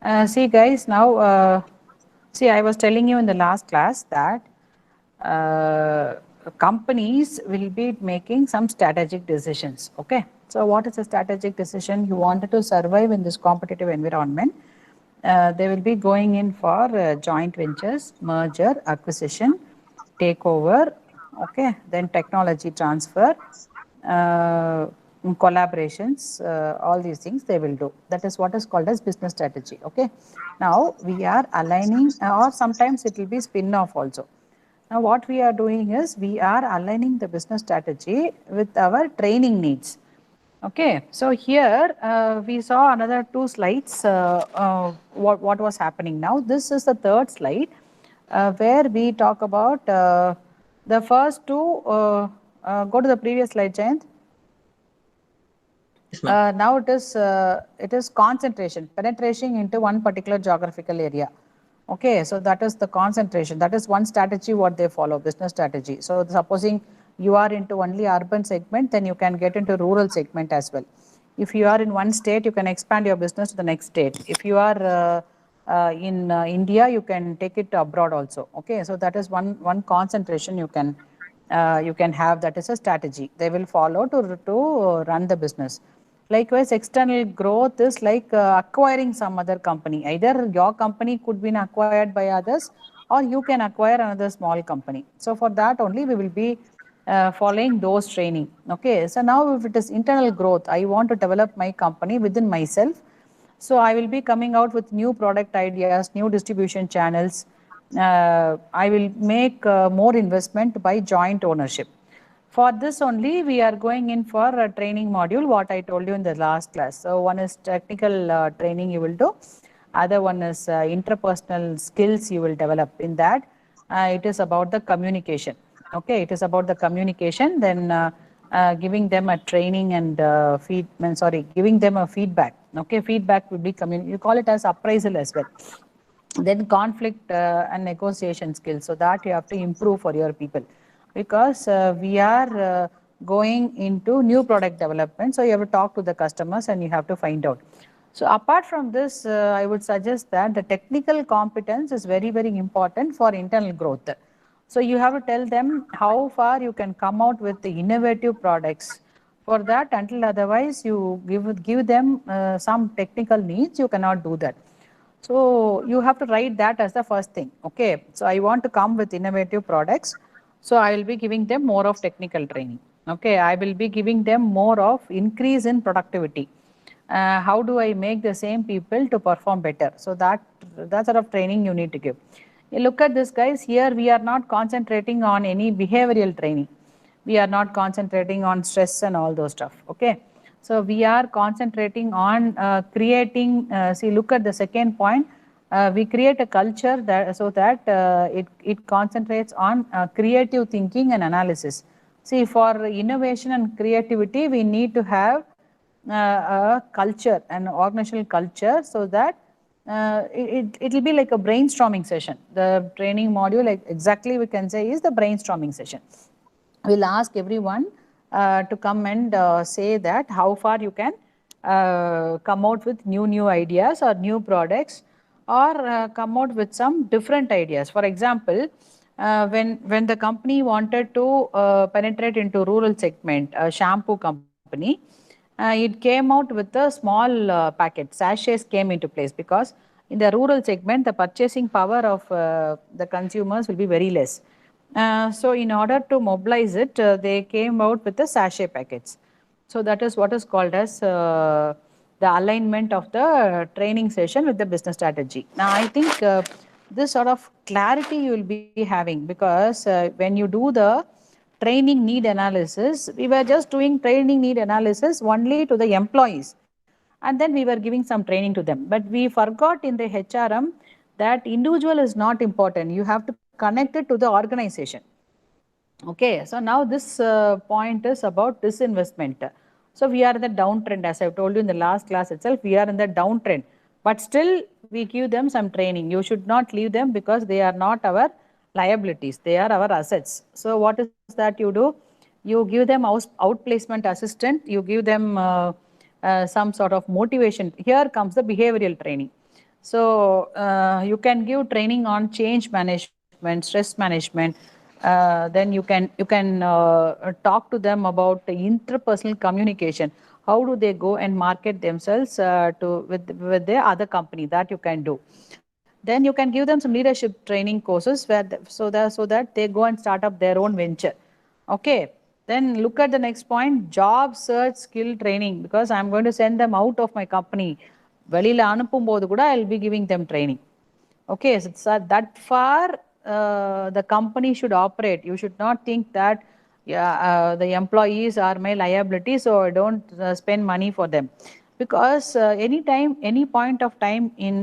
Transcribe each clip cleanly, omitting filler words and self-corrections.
See guys, now see, I was telling you in the last class that companies will be making some strategic decisions. Okay, so what is a strategic decision? You wanted to survive in this competitive environment. They will be going in for joint ventures, merger, acquisition, takeover, okay, then technology transfer, collaborations, all these things they will do. That is what is called as business strategy. Okay, now we are aligning, or sometimes it will be spin off also. Now what we are doing is we are aligning the business strategy with our training needs. Okay, so here we saw another two slides. What was happening now? This is the third slide where we talk about the first two. Go to the previous slide, Jayant. Yes, ma'am. Now it is concentration, penetration into one particular geographical area. Okay, so that is the concentration. That is one strategy what they follow, business strategy. So supposing you are into only urban segment, then you can get into rural segment as well. If you are in one state, you can expand your business to the next state. If you are in India, you can take it abroad also. Okay, so that is one concentration you can have. That is a strategy they will follow to run the business. Likewise, external growth is like acquiring some other company. Either your company could be acquired by others, or you can acquire another small company. So for that only we will be following those training. Okay, so now if it is internal growth, I want to develop my company within myself. So I will be coming out with new product ideas, new distribution channels. I will make more investment by joint ownership. For this only, we are going in for a training module, what I told you in the last class. So one is technical training you will do. Other one is interpersonal skills you will develop in that. It is about the communication. Okay, it is about the communication, then giving them a training and giving them a feedback. Okay, feedback will be you call it as appraisal as well. Then conflict and negotiation skills, so that you have to improve for your people, because we are going into new product development, so you have to talk to the customers and you have to find out. So apart from this, I would suggest that the technical competence is very, very important for internal growth. So you have to tell them how far you can come out with the innovative products. For that, until otherwise you give them some technical needs, you cannot do that. So you have to write that as the first thing. Okay, so I want to come with innovative products. So I will be giving them more of technical training. Okay, I will be giving them more of increase in productivity. How do I make the same people to perform better? So that sort of training you need to give. You look at this, guys. Here we are not concentrating on any behavioral training. We are not concentrating on stress and all those stuff. Okay, so we are concentrating on creating. See, look at the second point. We create a culture that so that it concentrates on creative thinking and analysis. See, for innovation and creativity, we need to have a culture, an organizational culture, so that it will be like a brainstorming session. The training module, like exactly we can say, is the brainstorming session. We'll ask everyone to come and say that how far you can come out with new ideas or new products, or come out with some different ideas. For example, when the company wanted to penetrate into rural segment, a shampoo company, it came out with a small packet. Sachets came into place because in the rural segment, the purchasing power of the consumers will be very less. So in order to mobilize it, they came out with the sachet packets. So that is what is called as the alignment of the training session with the business strategy. Now I think this sort of clarity you will be having, because when you do the training need analysis, we were just doing training need analysis only to the employees, and then we were giving some training to them. But we forgot in the HRM that individual is not important. You have to connect it to the organization. Okay, so now this point is about disinvestment. So we are in the downtrend, as I told you in the last class itself, we are in the downtrend. But still, we give them some training. You should not leave them, because they are not our liabilities, they are our assets. So what is that you do? You give them outplacement assistant, you give them some sort of motivation. Here comes the behavioral training. So you can give training on change management, stress management. Then you can talk to them about the interpersonal communication. How do they go and market themselves with their other company? That you can do. Then you can give them some leadership training courses so that they go and start up their own venture. Okay. Then look at the next point, job search skill training, because I'm going to send them out of my company. வெளியில அனுப்பும்போது கூட I'll be giving them training. Okay, so that far the company should operate. You should not think that yeah, the employees are my liability, so I don't spend money for them. Because anytime, any point of time in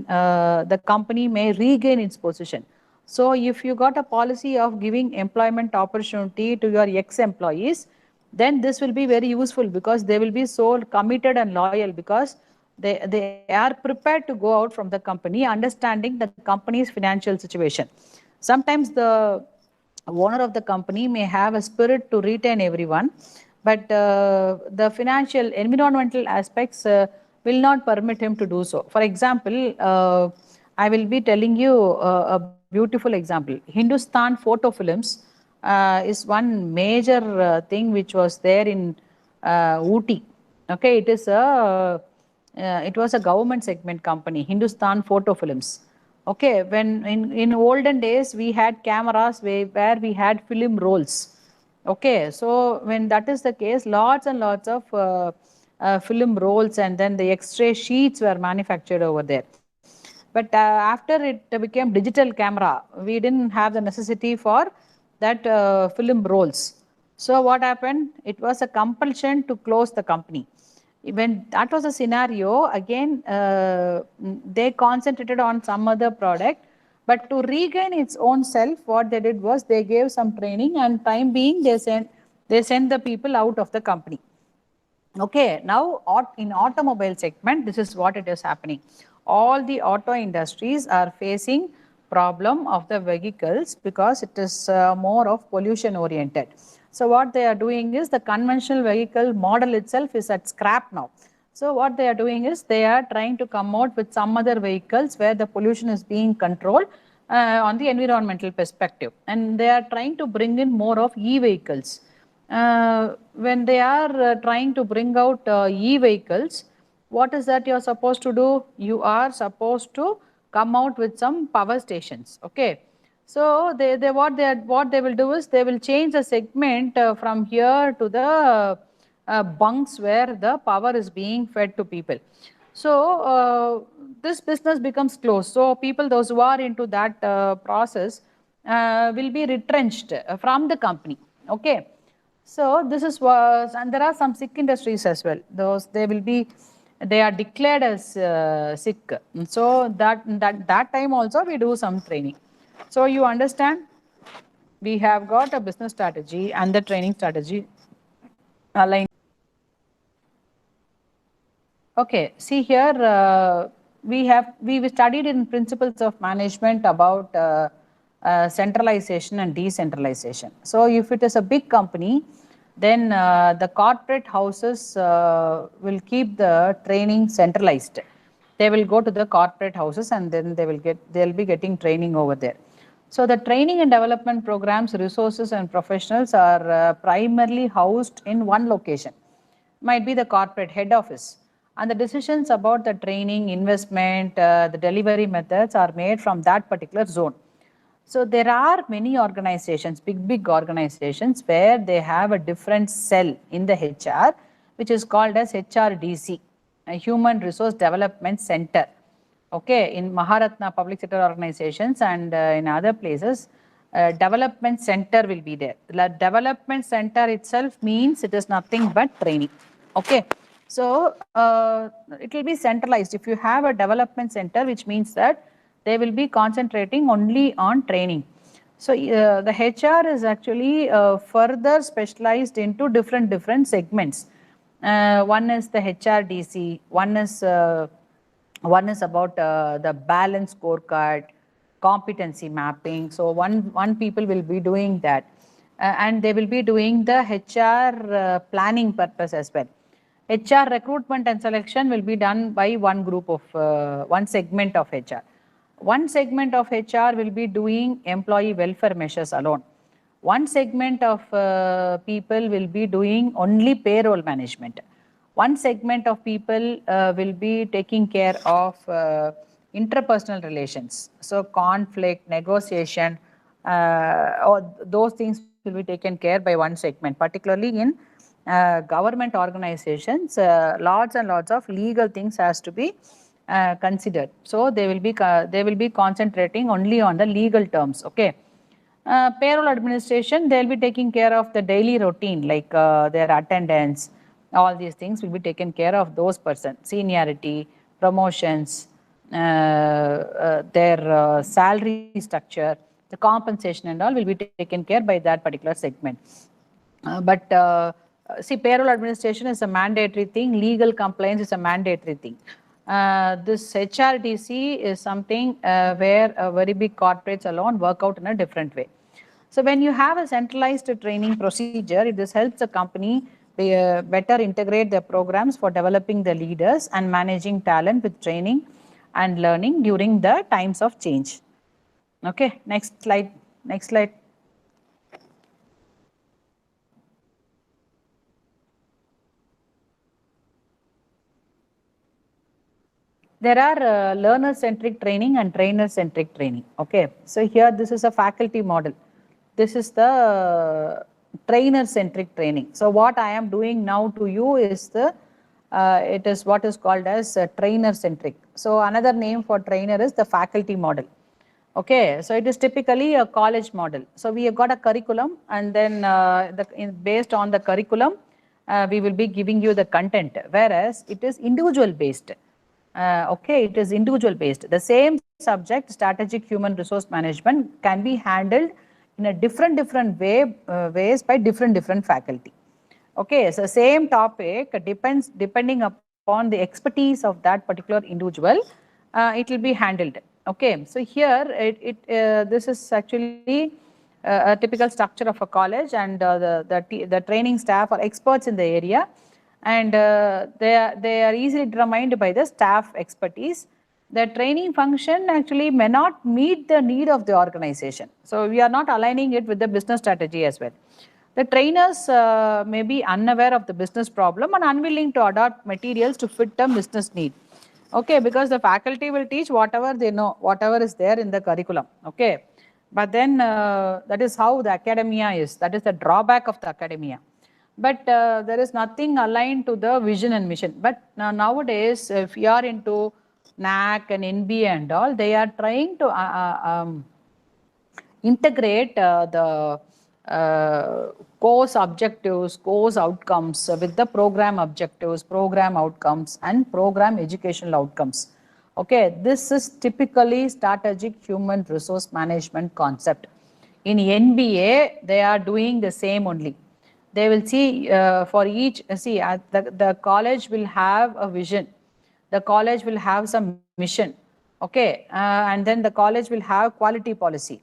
the company may regain its position. So if you got a policy of giving employment opportunity to your ex-employees, then this will be very useful, because they will be so committed and loyal, because they are prepared to go out from the company understanding the company's financial situation. Sometimes the owner of the company may have a spirit to retain everyone, but the financial environmental aspects will not permit him to do so. For example, I will be telling you a beautiful example. Hindustan Photo Films is one major thing which was there in Ooty. Okay, it was a government segment company, Hindustan Photo Films. Okay, when in olden days we had cameras where we had film rolls. Okay, so when that is the case, lots and lots of film rolls and then the X-ray sheets were manufactured over there. But after it became digital camera, we didn't have the necessity for that film rolls. So what happened? It was a compulsion to close the company. When that was a scenario, again, they concentrated on some other product, but to regain its own self, what they did was they gave some training, and time being they sent the people out of the company. Okay, now in automobile segment, this is what it is happening. All the auto industries are facing problem of the vehicles because it is more of pollution oriented. So what they are doing is the conventional vehicle model itself is at scrap now. So what they are doing is they are trying to come out with some other vehicles where the pollution is being controlled on the environmental perspective, and they are trying to bring in more of e-vehicles. When they are trying to bring out e-vehicles, what is that you're supposed to do? You are supposed to come out with some power stations. Okay. So what they will do is they will change the segment from here to the bunks where the power is being fed to people. So this business becomes closed. So people, those who are into that process, will be retrenched from the company. Okay. So this is was, and there are some sick industries as well. Those they are declared as sick. So that time also we do some training. So you understand, we have got a business strategy and the training strategy aligned. Okay, see here we studied in principles of management about centralization and decentralization. So if it is a big company, then the corporate houses will keep the training centralized. They will go to the corporate houses and then they'll be getting training over there. So the training and development programs, resources and professionals are primarily housed in one location. Might be the corporate head office. And the decisions about the training, investment, the delivery methods are made from that particular zone. So there are many organizations, big organizations, where they have a different cell in the HR, which is called as HRDC, a Human Resource Development Center. Okay, in Maharatna public sector organizations and in other places, development center will be there. The development center itself means it is nothing but training. Okay, so it will be centralized. If you have a development center, which means that they will be concentrating only on training. So the HR is actually further specialized into different segments. One is the HRDC, one is about the balance scorecard, competency mapping. So one people will be doing that, and they will be doing the HR planning purpose as well. HR recruitment and selection will be done by one group of, one segment of HR. One segment of HR will be doing employee welfare measures alone. One segment of people will be doing only payroll management. One segment of people will be taking care of interpersonal relations. So conflict, negotiation, or those things will be taken care by one segment, particularly in government organizations. Lots and lots of legal things has to be considered. So they will be concentrating only on the legal terms. Okay. Payroll administration, they'll be taking care of the daily routine, like their attendance, all these things will be taken care of those persons, seniority, promotions, their salary structure, the compensation and all will be taken care by that particular segment. But see, payroll administration is a mandatory thing, legal compliance is a mandatory thing. This HRDC is something where very big corporates alone work out in a different way. So when you have a centralized training procedure, this helps the company better integrate their programs for developing the leaders and managing talent with training and learning during the times of change. Okay, next slide. Next slide. There are learner-centric training and trainer-centric training. Okay, so here this is a faculty model. This is the trainer-centric training. So what I am doing now to you is it is what is called as trainer-centric. So another name for trainer is the faculty model. Okay, so it is typically a college model. So we have got a curriculum, and then based on the curriculum, we will be giving you the content, whereas it is individual based. Okay, it is individual based. The same subject, strategic human resource management, can be handled in a different ways by different faculty. Okay, so same topic depending upon the expertise of that particular individual, it will be handled. Okay, so here this is actually a typical structure of a college, and the training staff are experts in the area, and they are easily determined by the staff expertise. The training function actually may not meet the need of the organization. So we are not aligning it with the business strategy as well. The trainers may be unaware of the business problem and unwilling to adopt materials to fit the business need. Okay, because the faculty will teach whatever they know, whatever is there in the curriculum. Okay, but then that is how the academia is. That is the drawback of the academia. But there is nothing aligned to the vision and mission. But nowadays, if you are into NAC and NBA and all, they are trying to integrate the course objectives, course outcomes with the program objectives, program outcomes, and program educational outcomes. Okay, this is typically strategic human resource management concept. In NBA, they are doing the same only. They will see for each, the college will have a vision. The college will have some mission. Okay, and then the college will have quality policy.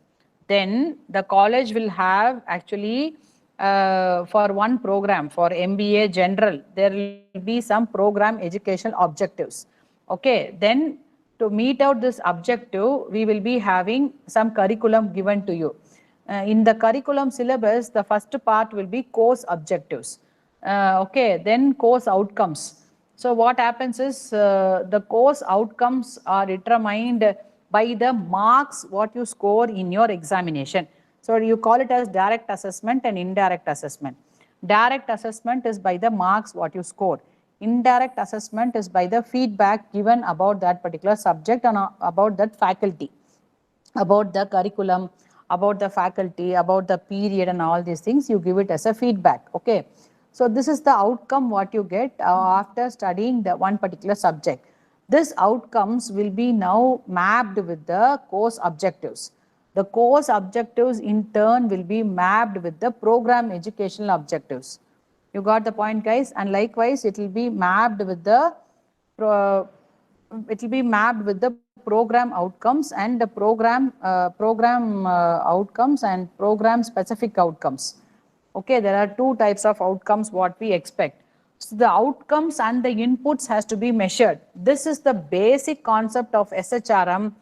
Then the college will have actually for one program, for MBA general, there will be some program educational objectives. Okay, then to meet out this objective, we will be having some curriculum given to you. In the curriculum syllabus, the first part will be course objectives. Okay, then course outcomes. So what happens is the course outcomes are determined by the marks what you score in your examination. So you call it as direct assessment and indirect assessment. Direct assessment is by the marks what you score. Indirect assessment is by the feedback given about that particular subject and about that faculty, about the curriculum, about the faculty, about the period and all these things. You give it as a feedback. Okay. So this is the outcome what you get after studying the one particular subject. This outcomes will be now mapped with the course objectives. The course objectives in turn will be mapped with the program educational objectives. You got the point, guys? And likewise, it will be mapped with the program outcomes and the program outcomes and program specific outcomes. Okay, there are two types of outcomes what we expect. So the outcomes and the inputs has to be measured. This is the basic concept of SHRM,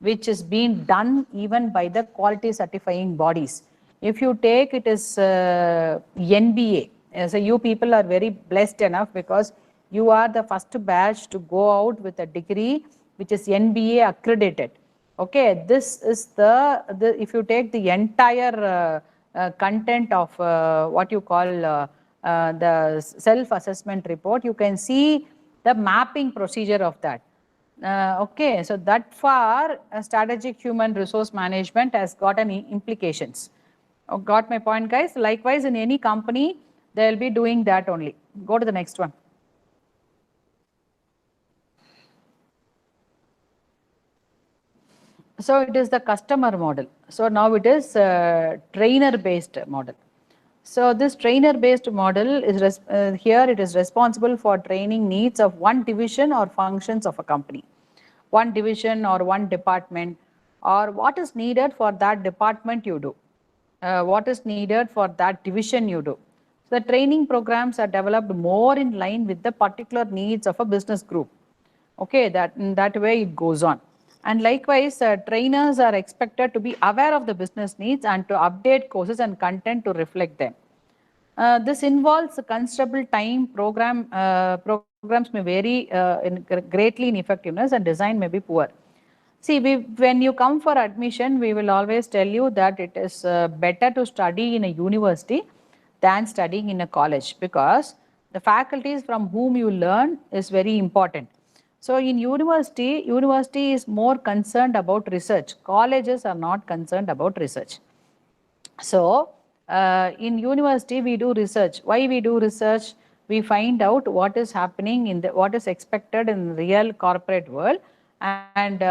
which is being done even by the quality certifying bodies. If you take it is NBA, so you people are very blessed enough because you are the first batch to go out with a degree which is NBA accredited. Okay, this is the if you take the entire content of what you call the self-assessment report, you can see the mapping procedure of that. Okay, so that far strategic human resource management has got any implications. Oh, got my point, guys? Likewise, in any company, they'll be doing that only. Go to the next one. So it is the customer model. So now it is trainer-based model. So this trainer-based model is here it is responsible for training needs of one division or functions of a company, one division or one department, or what is needed for that department you do, what is needed for that division you do. So the training programs are developed more in line with the particular needs of a business group. Okay, that way it goes on. And likewise, trainers are expected to be aware of the business needs and to update courses and content to reflect them. This involves considerable time. Programs may vary greatly in effectiveness and design may be poor. See, when you come for admission, we will always tell you that it is better to study in a university than studying in a college, because the faculties from whom you learn is very important. So in university is more concerned about research. Colleges are not concerned about research. So in university we do research. Why we do research? We find out what is happening in what is expected in real corporate world, and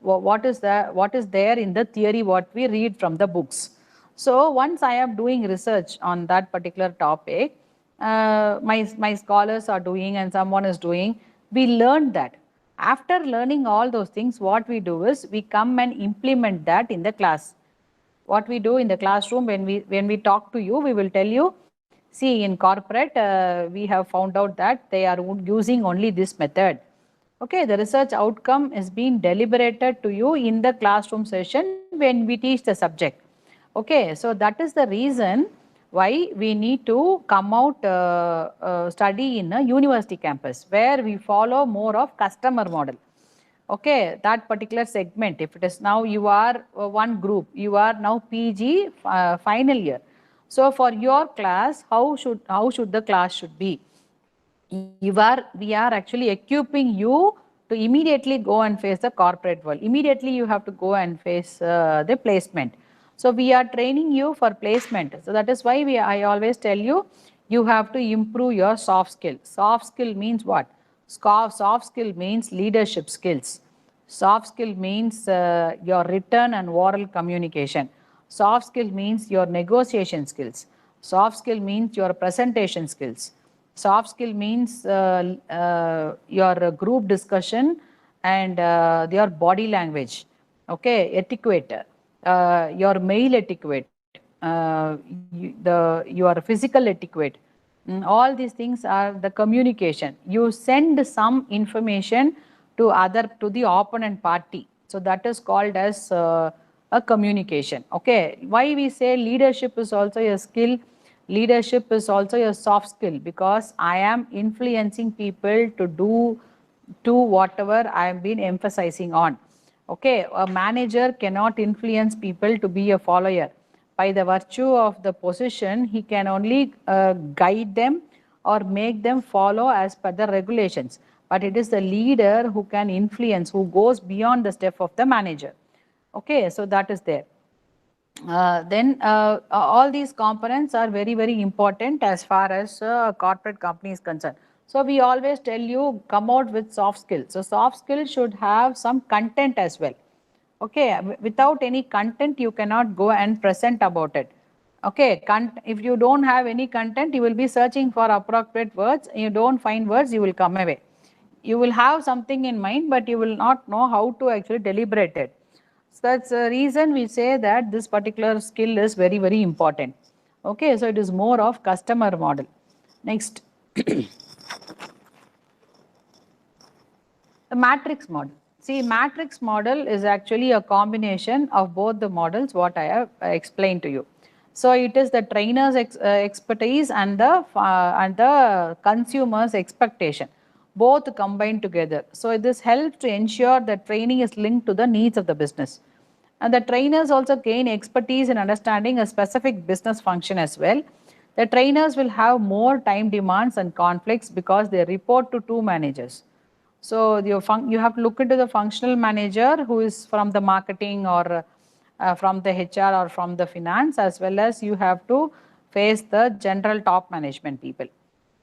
what is there in the theory what we read from the books. So once I am doing research on that particular topic, my scholars are doing and someone is doing, we learn that. After learning all those things, what we do is we come and implement that in the class. What we do in the classroom, when we talk to you, we will tell you, see, in corporate we have found out that they are using only this method. Okay, the research outcome is being deliberated to you in the classroom session when we teach the subject. Okay, so that is the reason why we need to come out study in a university campus where we follow more of customer model. Okay, that particular segment, if it is now you are one group, you are now PG final year. So for your class, how should the class should be? We are actually equipping you to immediately go and face the corporate world. Immediately you have to go and face the placement. So we are training you for placement. So that is why I always tell you, you have to improve your soft skill. Soft skill means what? Soft skill means leadership skills. Soft skill means your written and oral communication. Soft skill means your negotiation skills. Soft skill means your presentation skills. Soft skill means your group discussion and your body language. Okay, etiquette, your mail etiquette, your physical etiquette. All these things are the communication. You send some information to the opponent party. So that is called as a communication. Okay, why we say leadership is also a skill? Leadership is also a soft skill, because I am influencing people to do whatever I have been emphasizing on. Okay, a manager cannot influence people to be a follower. By the virtue of the position, he can only guide them or make them follow as per the regulations. But it is the leader who can influence, who goes beyond the step of the manager. Okay, so that is there. Then all these components are very, very important as far as corporate company is concerned. So we always tell you, come out with soft skills. So soft skills should have some content as well. Okay, without any content, you cannot go and present about it. Okay, if you don't have any content, you will be searching for appropriate words. You don't find words, you will come away. You will have something in mind, but you will not know how to actually deliberate it. So that's the reason we say that this particular skill is very, very important. Okay, so it is more of customer model. Next. The matrix model. See, matrix model is actually a combination of both the models what I have explained to you. So it is the trainer's expertise and the consumer's expectation, both combined together. So this helps to ensure that training is linked to the needs of the business. And the trainers also gain expertise in understanding a specific business function as well. The trainers will have more time demands and conflicts because they report to two managers. So you have to look into the functional manager who is from the marketing or from the HR or from the finance, as well as you have to face the general top management people,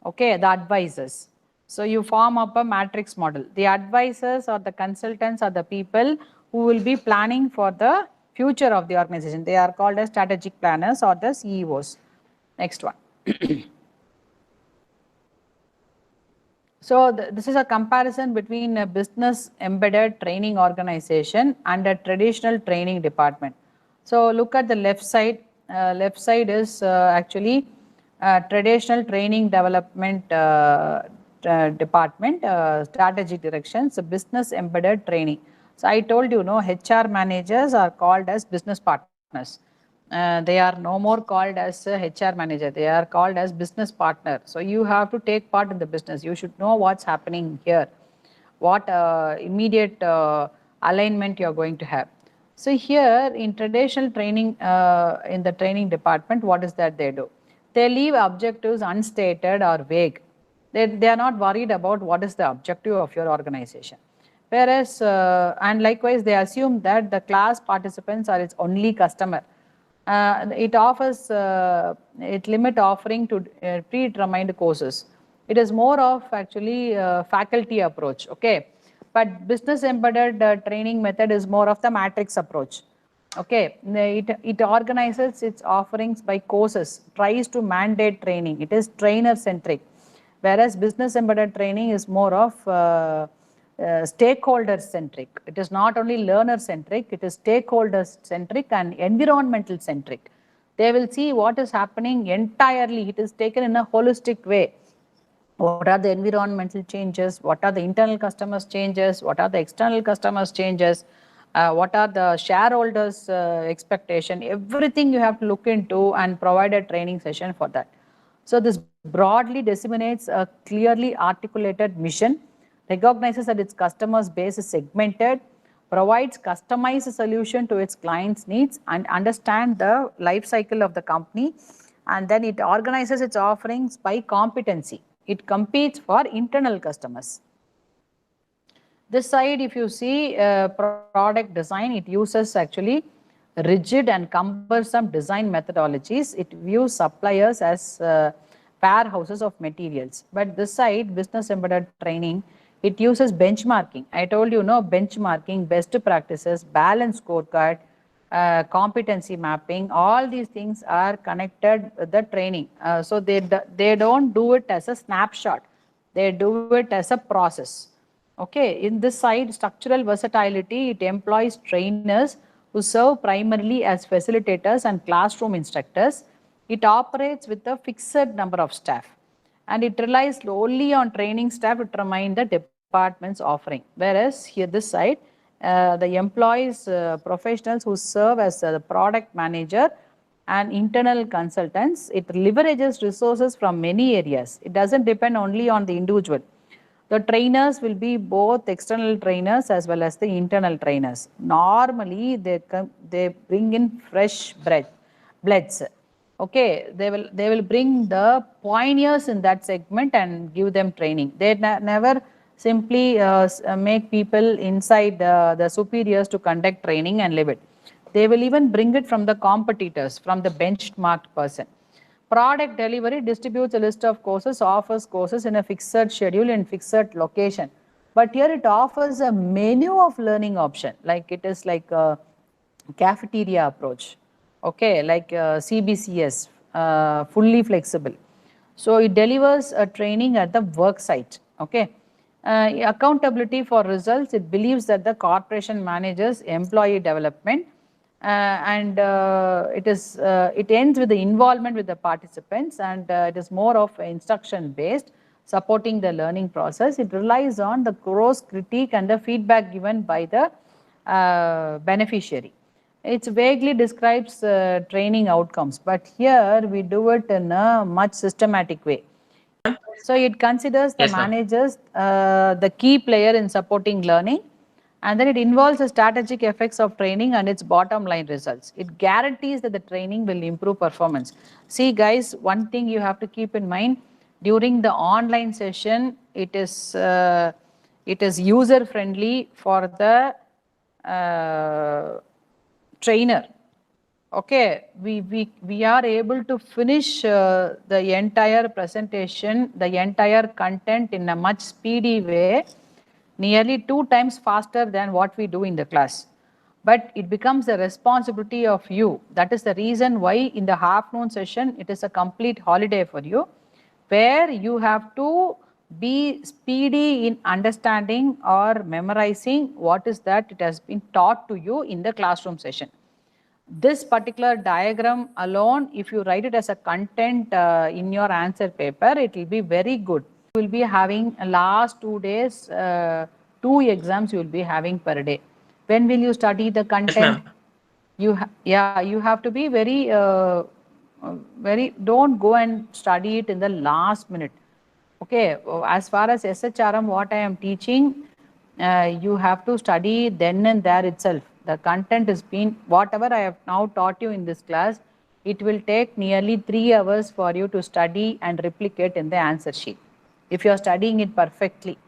okay, the advisors. So you form up a matrix model. The advisors or the consultants are the people who will be planning for the future of the organization. They are called as strategic planners or the CEOs. Next one. So this is a comparison between a business embedded training organization and a traditional training department. So look at the left side. Left side is actually traditional training development department, strategy directions, business embedded training. So I told you, no, HR managers are called as business partners. They are no more called as a HR manager, they are called as business partner. So you have to take part in the business, you should know what's happening here, what immediate alignment you are going to have. So here in traditional training, in the training department, what is that they do? They leave objectives unstated or vague. They are not worried about what is the objective of your organization. Whereas, and likewise, they assume that the class participants are its only customer. It offers, it limit offering to predetermined courses. It is more of actually faculty approach, okay. But business embedded training method is more of the matrix approach, okay. It organizes its offerings by courses, tries to mandate training. It is trainer centric, whereas business embedded training is more of stakeholder centric. It is not only learner centric, it is stakeholder centric and environmental centric. They will see what is happening entirely. It is taken in a holistic way. What are the environmental changes? What are the internal customers changes? What are the external customers changes? What are the shareholders expectation? Everything you have to look into and provide a training session for that. So this broadly disseminates a clearly articulated mission, recognizes that its customers base is segmented, provides customized solution to its clients' needs, and understand the life cycle of the company. And then it organizes its offerings by competency. It competes for internal customers. This side, if you see product design, it uses actually rigid and cumbersome design methodologies. It views suppliers as warehouses of materials. But this side, business embedded training, it uses benchmarking. I told you, no, benchmarking, best practices, balanced scorecard, competency mapping, all these things are connected with the training. So they don't do it as a snapshot, they do it as a process. Okay, in this side, structural versatility, it employs trainers who serve primarily as facilitators and classroom instructors. It operates with a fixed number of staff, and it relies only on training staff to determine the department's offering. Whereas here this side, the employs professionals who serve as the product manager and internal consultants. It leverages resources from many areas. It doesn't depend only on the individual. The trainers will be both external trainers as well as the internal trainers. Normally, they bring in fresh bloods. Okay, they will bring the pioneers in that segment and give them training. They never simply make people inside the superiors to conduct training and live it. They will even bring it from the competitors, from the benchmarked person. Product delivery distributes a list of courses, offers courses in a fixed schedule in fixed location. But here it offers a menu of learning option, like it is like a cafeteria approach, okay, like CBCS, fully flexible. So it delivers a training at the work site, okay. Accountability for results, it believes that the corporation manages employee development, and it ends with the involvement with the participants, and it is more of instruction based. supporting the learning process. It relies on the cross critique and the feedback given by the beneficiary. It vaguely describes training outcomes, but here we do it in a much systematic way. So it considers the managers the key player in supporting learning, and then it involves the strategic effects of training and its bottom line results. It guarantees that the training will improve performance. See guys, one thing you have to keep in mind, during the online session, it is user friendly for the trainer. Okay, we are able to finish the entire presentation, the entire content in a much speedy way, nearly 2 times faster than what we do in the class. But it becomes the responsibility of you. That is the reason why in the half-noon session, it is a complete holiday for you, where you have to be speedy in understanding or memorizing what is that it has been taught to you in the classroom session. This particular diagram alone, if you write it as a content in your answer paper, it will be very good. You will be having last 2 days, 2 exams you will be having per day. When will you study the content? Yes, you have to be very, don't go and study it in the last minute. Okay, as far as SHRM, what I am teaching, you have to study then and there itself. The content has been, whatever I have now taught you in this class, it will take nearly 3 hours for you to study and replicate in the answer sheet. If you are studying it perfectly,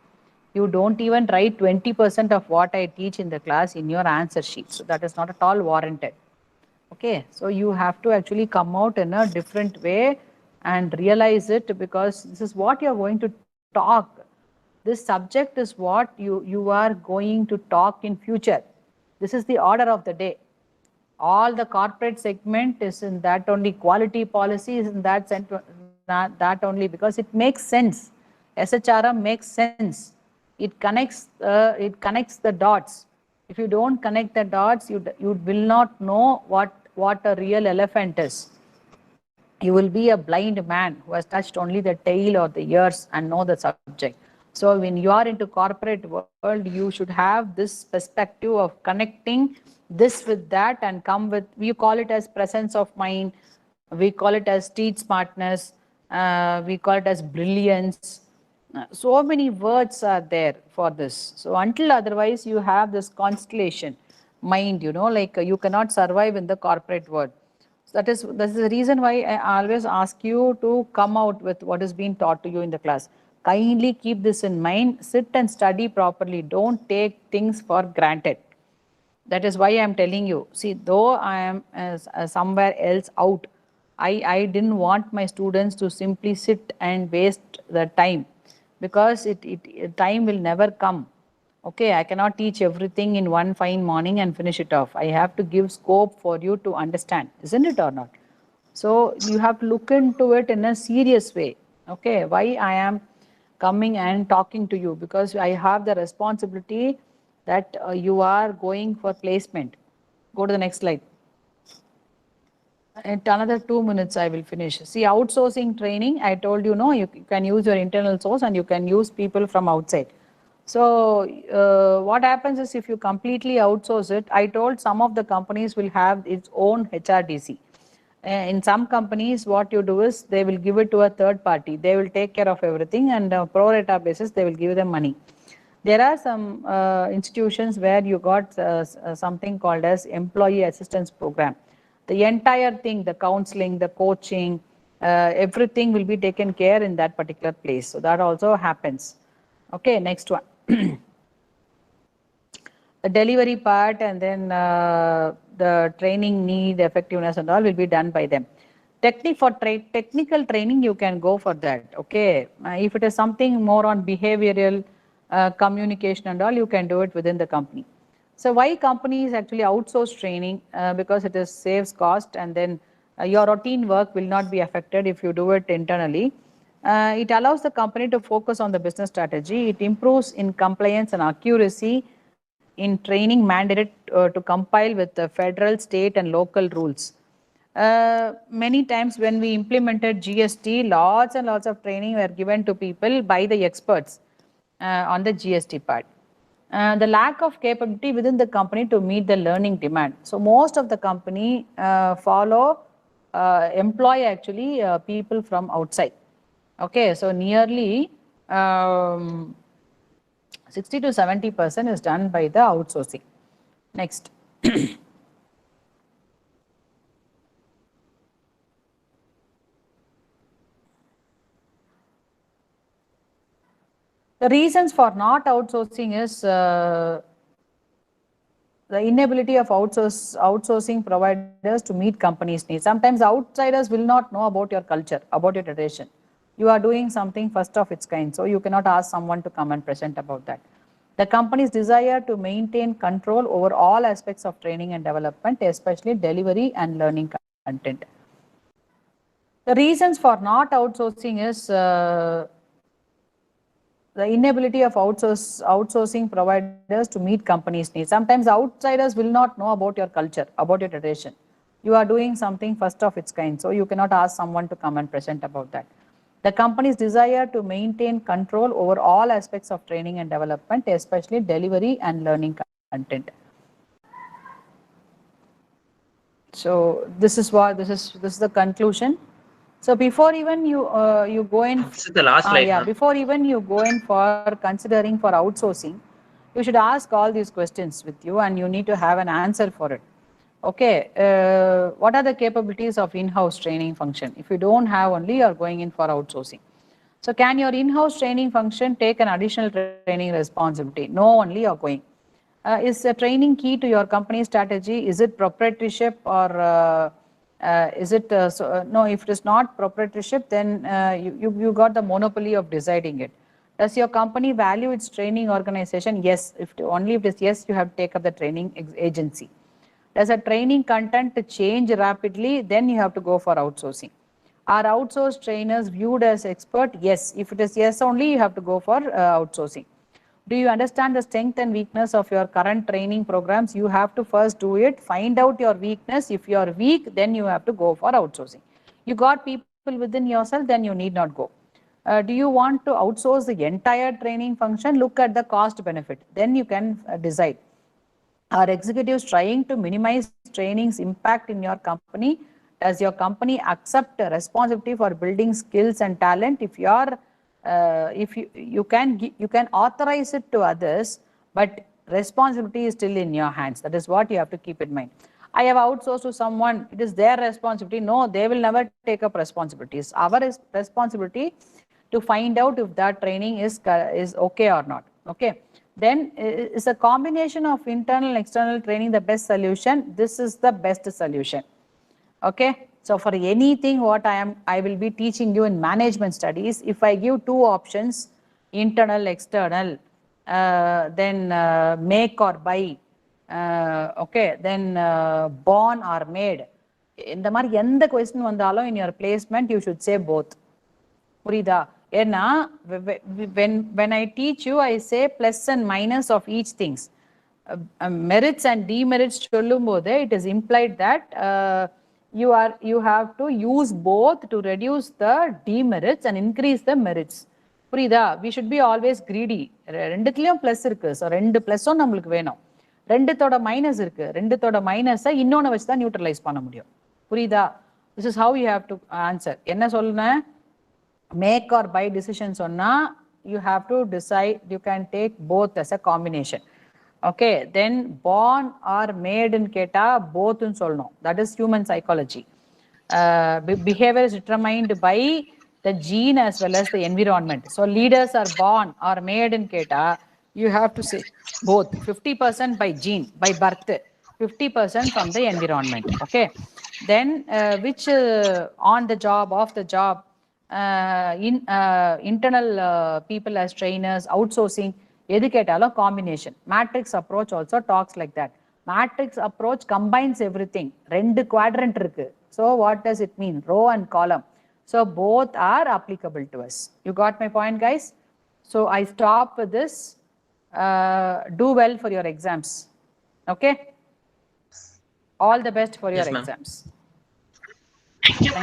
you don't even write 20% of what I teach in the class in your answer sheet. So that is not at all warranted. Okay, so you have to actually come out in a different way and realize it, because this is what you are going to talk. This subject is what you are going to talk in future. This is the order of the day. All the corporate segment is in that only, quality policy is in that only, because it makes sense. SHRM makes sense. It connects the dots. If you don't connect the dots, you will not know what a real elephant is. You will be a blind man who has touched only the tail or the ears and know the subject. So when you are into corporate world, you should have this perspective of connecting this with that and come with, we call it as presence of mind, we call it as street smartness, we call it as brilliance. So many words are there for this. So until otherwise you have this constellation mind, like you cannot survive in the corporate world. So that is the reason why I always ask you to come out with what is being taught to you in the class. Kindly keep this in mind, sit and study properly, don't take things for granted. That is why I am telling you. See, though I am somewhere else out, I didn't want my students to simply sit and waste the time, because time will never come. Okay, I cannot teach everything in one fine morning and finish it off. I have to give scope for you to understand, isn't it or not? So you have to look into it in a serious way. Okay, why I am coming and talking to you, because I have the responsibility that you are going for placement. Go to the next slide. In another 2 minutes, I will finish. See, outsourcing training, I told you, no, you can use your internal source and you can use people from outside. So what happens is, if you completely outsource it, I told some of the companies will have its own HRDC. In some companies, what you do is they will give it to a third party. They will take care of everything, and pro rata basis, they will give them money. There are some institutions where you got something called as employee assistance program. The entire thing, the counseling, the coaching, everything will be taken care in that particular place. So that also happens. Okay, next one. The delivery part, and then the training need, effectiveness and all will be done by them. Technical training, you can go for that. Okay, if it is something more on behavioral communication and all, you can do it within the company. So why companies actually outsource training? Because it saves cost, and then your routine work will not be affected if you do it internally. It allows the company to focus on the business strategy. It improves in compliance and accuracy in training mandated to compile with the federal, state and local rules. Many times when we implemented GST, lots and lots of training were given to people by the experts on the GST part. The lack of capability within the company to meet the learning demand. So most of the company employ actually people from outside. Okay, so nearly 60 to 70% is done by the outsourcing. Next. The reasons for not outsourcing is the inability of outsourcing providers to meet companies' needs. Sometimes outsiders will not know about your culture, about your tradition. You are doing something first of its kind, so you cannot ask someone to come and present about that. The company's desire to maintain control over all aspects of training and development, especially delivery and learning content. The reasons for not outsourcing is the inability of outsourcing providers to meet companies' needs. Sometimes outsiders will not know about your culture, about your tradition. You are doing something first of its kind, so you cannot ask someone to come and present about that. The company's desire to maintain control over all aspects of training and development, especially delivery and learning content. So this is the conclusion. So before even you go in, this is the last slide. Before even you go in for considering for outsourcing, you should ask all these questions with you, and you need to have an answer for it. Okay, what are the capabilities of in-house training function? If you don't have only, you are going in for outsourcing. So can your in-house training function take an additional training responsibility? No, only you are going. Is training key to your company strategy? Is it proprietorship or is it no? If it is not proprietorship, then you got the monopoly of deciding it. Does your company value its training organization? Yes. Only if it is yes, you have to take up the training agency. Does a training content change rapidly? Then you have to go for outsourcing. Are outsourced trainers viewed as expert? Yes. If it is yes only, you have to go for outsourcing. Do you understand the strength and weakness of your current training programs? You have to first do it, find out your weakness. If you are weak, then you have to go for outsourcing. You got people within yourself, then you need not go. Do you want to outsource the entire training function? Look at the cost benefit. Then you can decide. Are executives trying to minimize training's impact in your company? Does your company accept responsibility for building skills and talent? If you are if you can authorize it to others, but responsibility is still in your hands. That is what you have to keep in mind. I have outsourced to someone, it is their responsibility. No, they will never take up responsibilities. Our responsibility to find out if that training is okay or not. Okay. Then is a combination of internal and external training the best solution? This is the best solution. Okay. So for anything what I will be teaching you in management studies, if I give two options, internal, external, then make or buy, okay, then born or made. இந்த மாதிரி எந்த question வந்தாலும் in your placement you should say both. புரியுதா? ஏன்னா when I teach you, I say plus and minus of each things. Merits and demerits சொல்லும்போது it is implied that you have to use both to reduce the demerits and increase the merits. புரியுதா? We should be always greedy. ரெண்டுத்துலயும் plus இருக்கு. So ரெண்டு பிளஸும் நம்மளுக்கு வேணும். ரெண்டுத்தோட minus இருக்கு. ரெண்டுத்தோட மைனஸை இன்னொன்று வச்சு தான் நியூட்ரலைஸ் பண்ண முடியும். புரியுதா? This is how you have to answer. என்ன சொல்லுனேன்? Make or buy decisions சொன்னா you have to decide, you can take both as a combination. Okay, then born or made ன்னு கேட்டா both ன்னு சொல்லணும். That is human psychology. Behavior is determined by the gene as well as the environment. So leaders are born or made ன்னு கேட்டா you have to say both. 50% by gene, by birth, 50% from the environment. Okay, then which on the job, off the job, internal people as trainers, outsourcing, எது கேட்டாலும் combination. Matrix approach also talks like that. Matrix approach combines everything. ரெண்டு quadrant இருக்கு. So what does it mean? Row and column. So both are applicable to us. You got my point, guys? So I stop with this. Do well for your exams. Okay? All the best for your exams. Thank you.